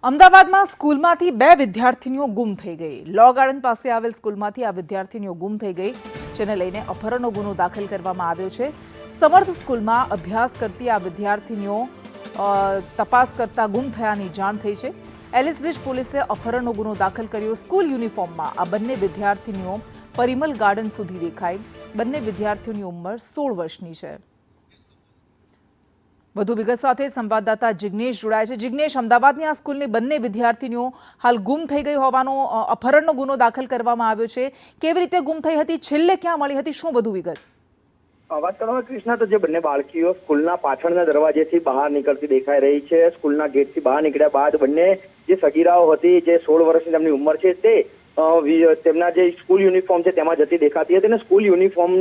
અમદાવાદમાં સ્કૂલમાંથી બે વિદ્યાર્થીનીઓ ગુમ થઈ ગઈ। લો ગાર્ડન પાસે આવેલ સ્કૂલમાંથી આ વિદ્યાર્થીનીઓ ગુમ થઈ ગઈ, જેને લઈને અપહરણનો ગુનો દાખલ કરવામાં આવ્યો છે। સમર્થ સ્કૂલમાં અભ્યાસ કરતી આ વિદ્યાર્થીનીઓ તપાસ કરતા ગુમ થયાની જાણ થઈ છે। એલિસ બ્રિજ પોલીસે અપહરણનો ગુનો દાખલ કર્યો। સ્કૂલ યુનિફોર્મમાં આ બંને વિદ્યાર્થીનીઓ પરિમલ ગાર્ડન સુધી દેખાઈ। બંને વિદ્યાર્થીઓની ઉંમર 16 વર્ષની છે। વધુ વિગત સાથે સંવાદદાતા જિગ્નેશ જોડાય છે। જિગ્નેશ, અમદાવાદની આ સ્કૂલની બંને વિદ્યાર્થીનીઓ હાલ ગુમ થઈ ગઈ હોવાનો અપહરણનો ગુનો દાખલ કરવામાં આવ્યો છે। કેવી રીતે ગુમ થઈ હતી, છેલ્લે ક્યાં મળી હતી, શું વધુ વિગત? વાત કરવામાં કૃષ્ણા, તો જે બંને બાળકીઓ સ્કૂલના પાછળના દરવાજેથી બહાર નીકળતી દેખાઈ રહી છે। સ્કૂલના ગેટથી બહાર નીકળ્યા બાદ બંને જે સગીરાઓ હતી, જે 16 વર્ષની તેમની ઉંમર છે, તે તેમના જે સ્કૂલ યુનિફોર્મ છે તેમાં જતી દેખાતી હતી અને સ્કૂલ યુનિફોર્મ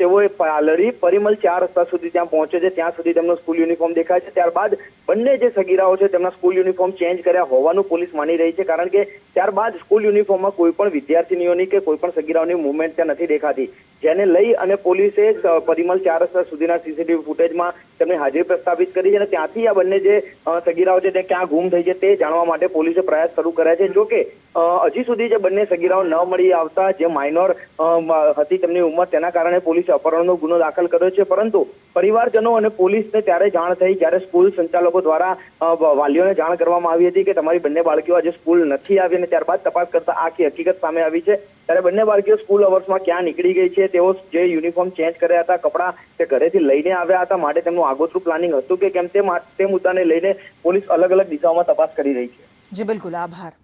તેઓએ પાલરી પરિમલ 4 રસ્તા સુધી ત્યાં પહોંચે છે, ત્યાં સુધી તેમનો સ્કૂલ યુનિફોર્મ દેખાય છે। ત્યારબાદ બંને જે સગીરાઓ છે તેમના સ્કૂલ યુનિફોર્મ ચેન્જ કર્યા હોવાનું પોલીસ માની રહી છે, કારણ કે ત્યારબાદ સ્કૂલ યુનિફોર્મમાં કોઈ પણ વિદ્યાર્થીનીઓની કે કોઈ પણ સગીરાઓની મુવમેન્ટ ત્યાં નથી દેખાતી, જેને લઈ અને પોલીસે પરિમલ 4 રસ્તા સુધીના સીસીટીવી ફૂટેજમાં તેમની હાજરી પ્રસ્થાપિત કરી છે અને ત્યાંથી આ બંને જે સગીરાઓ છે તે ક્યાં ગુમ થઈ છે તે જાણવા માટે પોલીસે પ્રયાસ શરૂ કર્યા છે। જોકે હજી સુધી જે બંને સગીરાઓ ન મળી આવતા, જે માઇનોર હતી તેમની ઉંમર, તેના કારણે પોલીસે અપહરણનો ગુનો દાખલ કર્યો છે। પરંતુ પરિવારજનો અને પોલીસને ત્યારે જાણ થઈ જ્યારે સ્કૂલ સંચાલકો દ્વારા વાલીઓને જાણ કરવામાં આવી હતી કે તમારી બંને બાળકીઓ આજે સ્કૂલ નથી આવી, અને ત્યારબાદ તપાસ કરતા આખી હકીકત સામે આવી છે। ત્યારે બંને બાળકીઓ સ્કૂલ અવર્સમાં ક્યાં નીકળી ગઈ છે, તેઓ જે યુનિફોર્મ ચેન્જ કર્યા હતા, કપડાં તે ઘરેથી લઈને આવ્યા હતા, માટે તેમનું આગોતરું પ્લાનિંગ હતું કે કેમ, તે મુદ્દાને લઈને પોલીસ અલગ અલગ દિશાઓમાં તપાસ કરી રહી છે। જી બિલકુલ, આભાર।